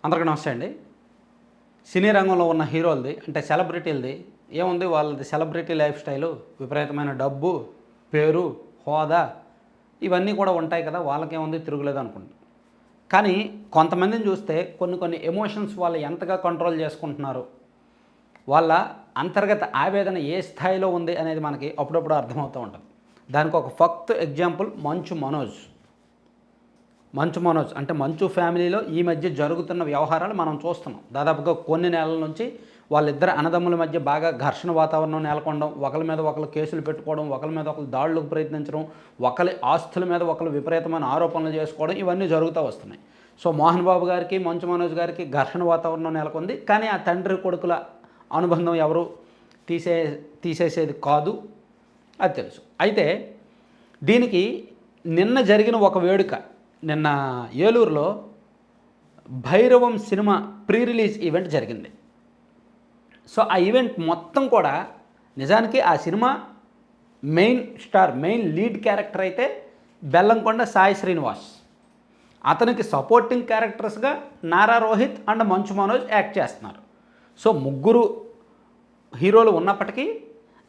అందరికీ నమస్తే అండి. సినీ రంగంలో ఉన్న హీరోలది అంటే సెలబ్రిటీలది ఏముంది, వాళ్ళది సెలబ్రిటీ లైఫ్ స్టైలు, విపరీతమైన డబ్బు, పేరు, హోదా ఇవన్నీ కూడా ఉంటాయి కదా, వాళ్ళకేముంది తిరుగులేదు అనుకుంటాం. కానీ కొంతమందిని చూస్తే కొన్ని ఎమోషన్స్ వాళ్ళు ఎంతగా కంట్రోల్ చేసుకుంటున్నారు, వాళ్ళ అంతర్గత ఆవేదన ఏ స్థాయిలో ఉంది అనేది మనకి అప్పుడప్పుడు అర్థమవుతూ ఉంటుంది. దానికి ఒక ఫక్త్ ఎగ్జాంపుల్ మంచు మనోజ్ అంటే మంచు ఫ్యామిలీలో ఈ మధ్య జరుగుతున్న వ్యవహారాలు మనం చూస్తున్నాం. దాదాపుగా కొన్ని నెలల నుంచి వాళ్ళిద్దరు అన్నదమ్ముల మధ్య బాగా ఘర్షణ వాతావరణం నెలకొనడం, ఒకరి మీద ఒకరు కేసులు పెట్టుకోవడం, ఒకరి మీద ఒకరు దాడులకు ప్రయత్నించడం, ఒకరి ఆస్తుల మీద ఒకరు విపరీతమైన ఆరోపణలు చేసుకోవడం, ఇవన్నీ జరుగుతూ వస్తున్నాయి. సో మోహన్ బాబు గారికి, మంచు మనోజ్ గారికి ఘర్షణ వాతావరణం నెలకొంది. కానీ ఆ తండ్రి కొడుకుల అనుబంధం ఎవరు తీసేసేది కాదు, అది తెలుసు. అయితే దీనికి నిన్న జరిగిన ఒక వేడుక, నిన్న ఏలూరులో Bhairavam cinema pre release event జరిగింది. సో ఆ ఈవెంట్ మొత్తం కూడా నిజానికి ఆ సినిమా మెయిన్ లీడ్ క్యారెక్టర్ అయితే బెల్లంకొండ సాయి శ్రీనివాస్, అతనికి supporting క్యారెక్టర్స్గా Nara Rohit and Manchu Manoj act చేస్తున్నారు. సో ముగ్గురు హీరోలు ఉన్నప్పటికీ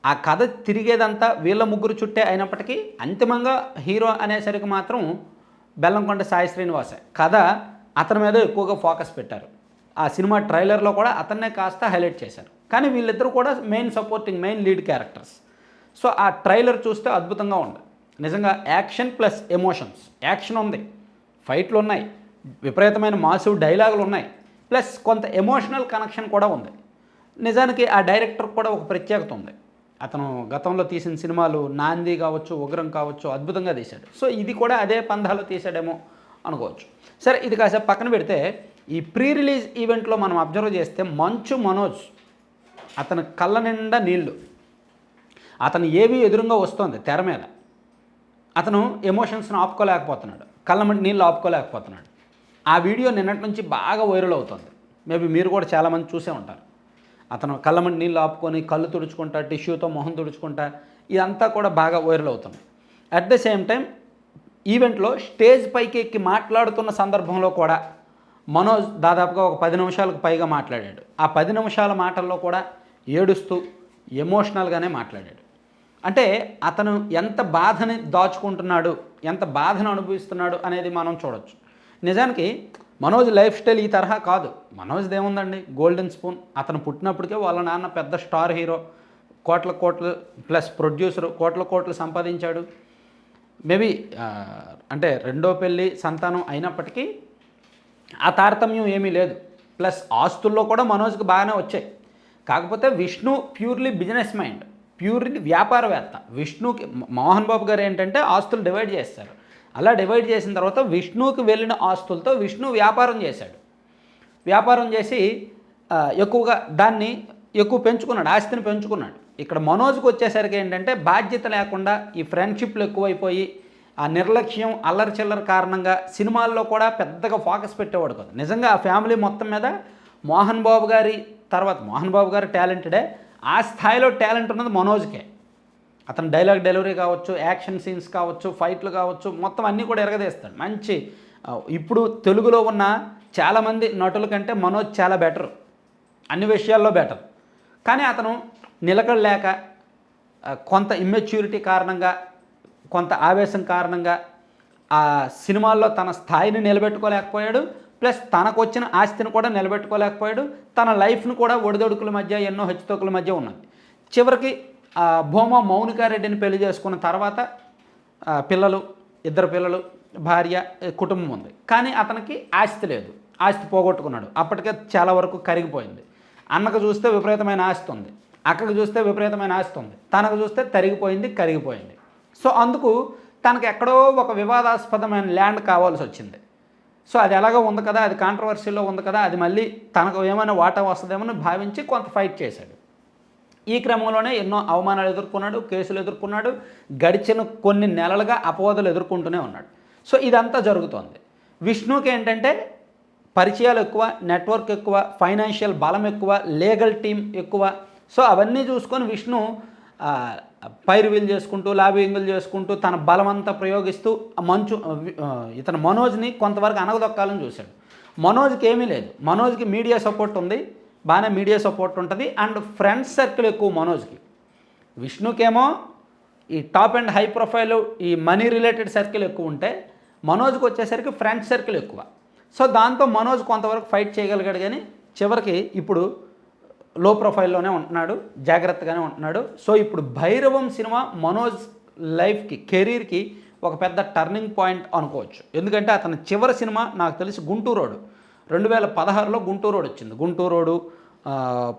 ఆ కథ తిరిగేదంతా వీళ్ళ ముగ్గురు చుట్టే అయినప్పటికీ అంతిమంగా హీరో అనేసరికి మాత్రం బెల్లంకొండ సాయి శ్రీనివాసే. కథ అతని మీద ఎక్కువగా ఫోకస్ పెట్టారు. ఆ సినిమా ట్రైలర్లో కూడా అతన్నే కాస్త హైలైట్ చేశారు. కానీ వీళ్ళిద్దరూ కూడా మెయిన్ లీడ్ క్యారెక్టర్స్. సో ఆ ట్రైలర్ చూస్తే అద్భుతంగా ఉంది. నిజంగా యాక్షన్ ప్లస్ ఎమోషన్స్. యాక్షన్ ఉంది, ఫైట్లు ఉన్నాయి, విపరీతమైన మాసివ్ డైలాగులు ఉన్నాయి, ప్లస్ కొంత ఎమోషనల్ కనెక్షన్ కూడా ఉంది. నిజానికి ఆ డైరెక్టర్ కూడా ఒక ప్రత్యేకత ఉంది. అతను గతంలో తీసిన సినిమాలు నాంది కావచ్చు, ఉగ్రం కావచ్చు, అద్భుతంగా తీశాడు. సో ఇది కూడా అదే పంధాలో తీశాడేమో అనుకోవచ్చు. సరే, ఇది కాసేపు పక్కన పెడితే ఈ ప్రీ రిలీజ్ ఈవెంట్లో మనం అబ్జర్వ్ చేస్తే మంచు మనోజ్ అతని కళ్ళ నిండా నీళ్లు, అతను ఏవి ఎదురుగా వస్తుంది తెర మీద, అతను ఎమోషన్స్ను ఆపుకోలేకపోతున్నాడు, నీళ్ళు ఆపుకోలేకపోతున్నాడు. ఆ వీడియో నిన్నటి నుంచి బాగా వైరల్ అవుతుంది. మేబీ మీరు కూడా చాలామంది చూసే ఉంటారు. అతను కళ్ళమటి నీళ్ళు ఆపుకొని కళ్ళు తుడుచుకుంటా, టిష్యూతో మొహం తుడుచుకుంటా, ఇదంతా కూడా బాగా వైరల్ అవుతుంది. అట్ ద సేమ్ టైం ఈవెంట్లో స్టేజ్ పైకి ఎక్కి మాట్లాడుతున్న సందర్భంలో కూడా మనోజ్ దాదాపుగా ఒక 10 నిమిషాలకు పైగా మాట్లాడాడు. ఆ 10 నిమిషాల మాటల్లో కూడా ఏడుస్తూ ఎమోషనల్గానే మాట్లాడాడు. అంటే అతను ఎంత బాధని దాచుకుంటున్నాడు, ఎంత బాధను అనుభవిస్తున్నాడు అనేది మనం చూడొచ్చు. నిజానికి మనోజ్ లైఫ్ స్టైల్ ఈ తరహా కాదు. మనోజ్ది ఏముందండి, గోల్డెన్ స్పూన్. అతను పుట్టినప్పటికే వాళ్ళ నాన్న పెద్ద స్టార్ హీరో, కోట్ల ప్లస్ ప్రొడ్యూసరు, కోట్లు సంపాదించాడు. మేబీ అంటే రెండో పెళ్ళి సంతానం అయినప్పటికీ ఆ తారతమ్యం ఏమీ లేదు. ప్లస్ ఆస్తుల్లో కూడా మనోజ్కి బాగానే వచ్చాయి. కాకపోతే Vishnu purely business mind, purely వ్యాపారవేత్త. విష్ణుకి మోహన్ బాబు గారు ఏంటంటే ఆస్తులు డివైడ్ చేస్తారు. అలా డివైడ్ చేసిన తర్వాత విష్ణుకి వెళ్ళిన ఆస్తులతో విష్ణు వ్యాపారం చేశాడు. వ్యాపారం చేసి ఎక్కువగా దాన్ని పెంచుకున్నాడు, ఆస్తిని పెంచుకున్నాడు. ఇక్కడ మనోజ్కి వచ్చేసరికి ఏంటంటే బాధ్యత లేకుండా ఈ ఫ్రెండ్షిప్లు ఎక్కువైపోయి ఆ నిర్లక్ష్యం, అల్లరి చిల్లర కారణంగా సినిమాల్లో కూడా పెద్దగా ఫోకస్ పెట్టేవాడు కాదు. నిజంగా ఆ ఫ్యామిలీ మొత్తం మీద మోహన్ బాబు గారు టాలెంటెడే, ఆ స్థాయిలో టాలెంట్ ఉన్నది మనోజ్కే. అతను డైలాగ్ డెలివరీ కావచ్చు, యాక్షన్ సీన్స్ కావచ్చు, ఫైట్లు కావచ్చు, మొత్తం అన్నీ కూడా ఎరగదీస్తాడు. మంచి ఇప్పుడు తెలుగులో ఉన్న చాలామంది నటుల కంటే మనోజ్ చాలా బెటర్, అన్ని విషయాల్లో బెటర్. కానీ అతను నిలకడలేక కొంత ఇమ్మెచ్యూరిటీ కారణంగా, కొంత ఆవేశం కారణంగా ఆ సినిమాల్లో తన స్థాయిని నిలబెట్టుకోలేకపోయాడు. ప్లస్ తనకు వచ్చిన ఆస్తిని కూడా నిలబెట్టుకోలేకపోయాడు. తన లైఫ్ను కూడా ఒడిదొడుకుల మధ్య, ఎన్నో హెచ్చుతగ్గుల మధ్య ఉన్నది. చివరికి భూమా మౌనికారెడ్డిని పెళ్లి చేసుకున్న తర్వాత ఇద్దరు పిల్లలు, భార్య, కుటుంబం ఉంది. కానీ అతనికి ఆస్తి లేదు, ఆస్తి పోగొట్టుకున్నాడు. అప్పటికే చాలా వరకు కరిగిపోయింది. అన్నకు చూస్తే విపరీతమైన ఆస్తి ఉంది, అక్కకు చూస్తే విపరీతమైన ఆస్తి ఉంది, తనకు చూస్తే తరిగిపోయింది, కరిగిపోయింది. సో అందుకు తనకు ఎక్కడో ఒక వివాదాస్పదమైన ల్యాండ్ కావాల్సి వచ్చింది. సో అది ఎలాగో ఉంది కదా, అది కాంట్రవర్సీలో ఉంది కదా, అది మళ్ళీ తనకు ఏమైనా వాటా వస్తుందేమో భావించి కొంత ఫైట్ చేశాడు. ఈ క్రమంలోనే ఎన్నో అవమానాలు ఎదుర్కొన్నాడు, కేసులు ఎదుర్కొన్నాడు, గడిచిన కొన్ని నెలలుగా అపవాదులు ఎదుర్కొంటూనే ఉన్నాడు. సో ఇదంతా జరుగుతోంది. విష్ణుకి ఏంటంటే పరిచయాలు ఎక్కువ, నెట్వర్క్ ఎక్కువ, ఫైనాన్షియల్ బలం ఎక్కువ, లీగల్ టీం ఎక్కువ. సో అవన్నీ చూసుకొని విష్ణు పైరువీలు చేసుకుంటూ, లాబింగులు చేసుకుంటూ, తన బలమంతా ప్రయోగిస్తూ ఇతను మనోజ్ని కొంతవరకు అనగదొక్కాలని చూశాడు. మనోజ్కి ఏమీ లేదు. మనోజ్కి మీడియా సపోర్ట్ ఉంది, బాగానే మీడియా సపోర్ట్ ఉంటుంది, అండ్ ఫ్రెండ్స్ సర్కిల్ ఎక్కువ మనోజ్కి. విష్ణుకేమో ఈ టాప్ అండ్ హై ప్రొఫైల్ ఈ మనీ రిలేటెడ్ సర్కిల్ ఎక్కువ ఉంటే, మనోజ్కి వచ్చేసరికి ఫ్రెండ్స్ సర్కిల్ ఎక్కువ. సో దాంతో మనోజ్ కొంతవరకు ఫైట్ చేయగలిగాడు, కానీ చివరికి ఇప్పుడు లో ప్రొఫైల్లోనే ఉంటున్నాడు, జాగ్రత్తగానే ఉంటున్నాడు. సో ఇప్పుడు భైరవం సినిమా మనోజ్ లైఫ్కి, కెరీర్కి ఒక పెద్ద టర్నింగ్ పాయింట్ అనుకోవచ్చు. ఎందుకంటే అతని చివరి సినిమా నాకు తెలిసి గుంటూరోడు, 2016లో గుంటూరోడు వచ్చింది. గుంటూరోడు,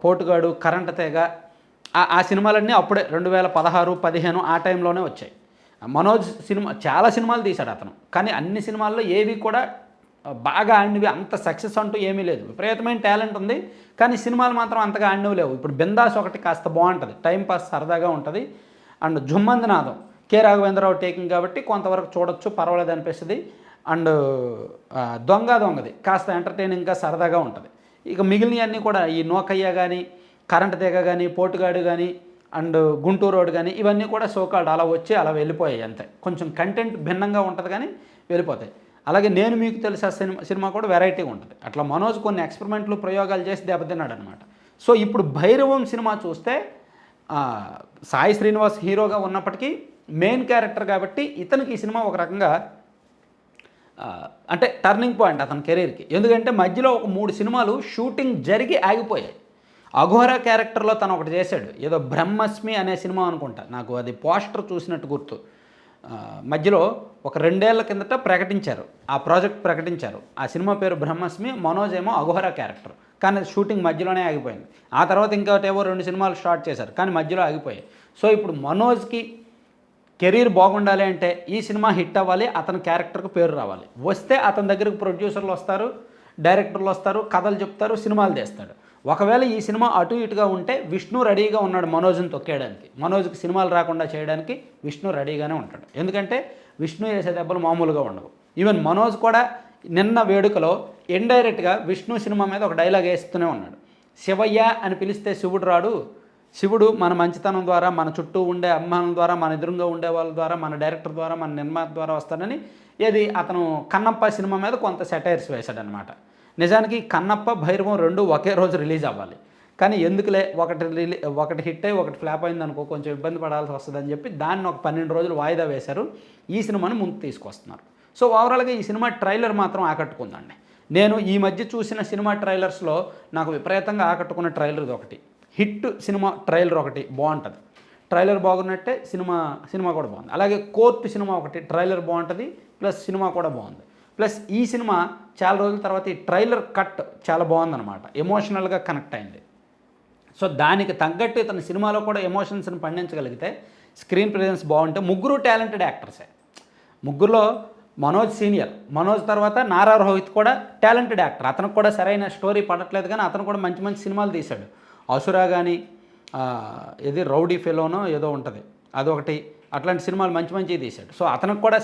పోటుగాడు, కరెంట్ తీగ, ఆ సినిమాలన్నీ అప్పుడే 2016, 15 ఆ టైంలోనే వచ్చాయి. మనోజ్ సినిమా చాలా సినిమాలు తీశాడు అతను, కానీ అన్ని సినిమాల్లో ఏవి కూడా బాగా ఆడినవి అంత సక్సెస్ అంటూ ఏమీ లేదు. విపరీతమైన టాలెంట్ ఉంది, కానీ సినిమాలు మాత్రం అంతగా ఆడినవి లేవు. ఇప్పుడు బిందాస్ ఒకటి కాస్త బాగుంటుంది, టైంపాస్ సరదాగా ఉంటుంది. అండ్ జుమ్మందినాథం కె రాఘవేంద్రరావు టేకింగ్ కాబట్టి కొంతవరకు చూడొచ్చు, పర్వాలేదు అనిపిస్తుంది. అండ్ దొంగది కాస్త ఎంటర్టైనింగ్గా సరదాగా ఉంటుంది. ఇక మిగిలినవన్నీ కూడా ఈ నోకయ్య కానీ, కరెంట్ తీగ కానీ, పోటుగాడు కానీ, అండ్ గుంటూరు రోడ్ కానీ, ఇవన్నీ కూడా సోకాల్డ్ అలా వచ్చి అలా వెళ్ళిపోయాయి అంతే. కొంచెం కంటెంట్ భిన్నంగా ఉంటుంది కానీ వెళ్ళిపోతాయి. అలాగే నేను మీకు తెలుసా సినిమా కూడా వెరైటీగా ఉంటుంది. అట్లా మనోజ్ కొన్ని ఎక్స్పెరిమెంట్లు, ప్రయోగాలు చేసి దెబ్బతిన్నాడు అనమాట. సో ఇప్పుడు భైరవం సినిమా చూస్తే సాయి శ్రీనివాస్ హీరోగా ఉన్నప్పటికీ మెయిన్ క్యారెక్టర్ కాబట్టి ఇతనికి ఈ సినిమా ఒక రకంగా అంటే టర్నింగ్ పాయింట్ అతని కెరీర్కి. ఎందుకంటే మధ్యలో ఒక 3 సినిమాలు షూటింగ్ జరిగి ఆగిపోయాయి. అఘోరా క్యారెక్టర్లో తను ఒకటి చేశాడు, ఏదో బ్రహ్మస్మి అనే సినిమా అనుకుంటా, నాకు అది పోస్టర్ చూసినట్టు గుర్తు. మధ్యలో ఒక 2 ఏళ్ల కిందట ప్రకటించారు, ఆ ప్రాజెక్ట్ ప్రకటించారు. ఆ సినిమా పేరు బ్రహ్మస్మి, మనోజ్ ఏమో అఘోరా క్యారెక్టర్, కానీ షూటింగ్ మధ్యలోనే ఆగిపోయింది. ఆ తర్వాత ఇంకోటేవో 2 సినిమాలు స్టార్ట్ చేశారు, కానీ మధ్యలో ఆగిపోయాయి. సో ఇప్పుడు మనోజ్కి కెరీర్ బాగుండాలి అంటే ఈ సినిమా హిట్ అవ్వాలి, అతని క్యారెక్టర్కి పేరు రావాలి. వస్తే అతని దగ్గరికి ప్రొడ్యూసర్లు వస్తారు, డైరెక్టర్లు వస్తారు, కథలు చెప్తారు, సినిమాలు తీస్తాడు. ఒకవేళ ఈ సినిమా అటు ఇటుగా ఉంటే విష్ణు రెడీగా ఉన్నాడు మనోజ్ని తొక్కేయడానికి. మనోజ్కి సినిమాలు రాకుండా చేయడానికి విష్ణు రెడీగానే ఉంటాడు. ఎందుకంటే విష్ణు వేసే దెబ్బలు మామూలుగా ఉండవు. ఈవెన్ మనోజ్ కూడా నిన్న వేడుకలో ఇండైరెక్ట్గా విష్ణు సినిమా మీద ఒక డైలాగ్ వేస్తూనే ఉన్నాడు. శివయ్య అని పిలిస్తే శివుడు రాడు, శివుడు మన మంచితనం ద్వారా, మన చుట్టూ ఉండే అభిమానుల ద్వారా, మన ఎదురుగా ఉండే వాళ్ళ ద్వారా, మన డైరెక్టర్ ద్వారా, మన నిర్మాత ద్వారా వస్తాడని అతను కన్నప్ప సినిమా మీద కొంత సెటైర్స్ వేశాడనమాట. నిజానికి కన్నప్ప, భైరవం 2 ఒకే రోజు రిలీజ్ అవ్వాలి, కానీ ఎందుకులే ఒకటి హిట్ అయ్యి ఒకటి ఫ్లాప్ అయింది అనుకో, కొంచెం ఇబ్బంది పడాల్సి వస్తుందని చెప్పి దాన్ని ఒక 12 రోజులు వాయిదా వేశారు. ఈ సినిమాని ముందు తీసుకొస్తున్నారు. సో ఓవరాల్గా ఈ సినిమా ట్రైలర్ మాత్రం ఆకట్టుకుందండి. నేను ఈ మధ్య చూసిన సినిమా ట్రైలర్స్లో నాకు విపరీతంగా ఆకట్టుకున్న ట్రైలర్ ఇది ఒకటి. హిట్ సినిమా ట్రైలర్ ఒకటి బాగుంటుంది, ట్రైలర్ బాగున్నట్టే సినిమా కూడా బాగుంది. అలాగే కోర్టు సినిమా ఒకటి ట్రైలర్ బాగుంటుంది, ప్లస్ సినిమా కూడా బాగుంది. ప్లస్ ఈ సినిమా చాలా రోజుల తర్వాత ఈ ట్రైలర్ కట్ చాలా బాగుందన్నమాట, ఎమోషనల్గా కనెక్ట్ అయింది. సో దానికి తగ్గట్టు ఇతను సినిమాలో కూడా ఎమోషన్స్ని పండించగలిగితే, స్క్రీన్ ప్రెజెన్స్ బాగుంటే, ముగ్గురు టాలెంటెడ్ యాక్టర్సే. ముగ్గురులో మనోజ్ సీనియర్, మనోజ్ తర్వాత నారా రోహిత్ కూడా టాలెంటెడ్ యాక్టర్. అతనికి కూడా సరైన స్టోరీ పడట్లేదు, కానీ అతను కూడా మంచి మంచి సినిమాలు తీశాడు. అసురా కానీ, ఇది రౌడీ ఫెలోనో ఏదో ఉంటుంది అదొకటి, అట్లాంటి సినిమాలు మంచివి తీశాడు. సో అతనికి కూడా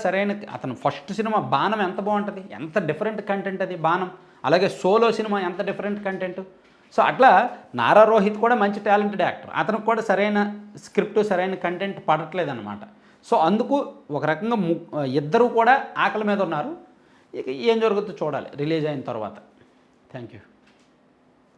అతను ఫస్ట్ సినిమా బాణం ఎంత బాగుంటుంది, ఎంత డిఫరెంట్ కంటెంట్ అది బాణం. అలాగే సోలో సినిమా ఎంత డిఫరెంట్ కంటెంట్. సో అట్లా నారా రోహిత్ కూడా మంచి టాలెంటెడ్ యాక్టర్, అతనికి కూడా సరైన స్క్రిప్ట్, సరైన కంటెంట్ పడట్లేదన్నమాట. సో అందుకు ఒక రకంగా ఇద్దరు కూడా ఆకలి మీద ఉన్నారు. ఇక ఏం జరుగుతుందో చూడాలి రిలీజ్ అయిన తర్వాత. Thank you.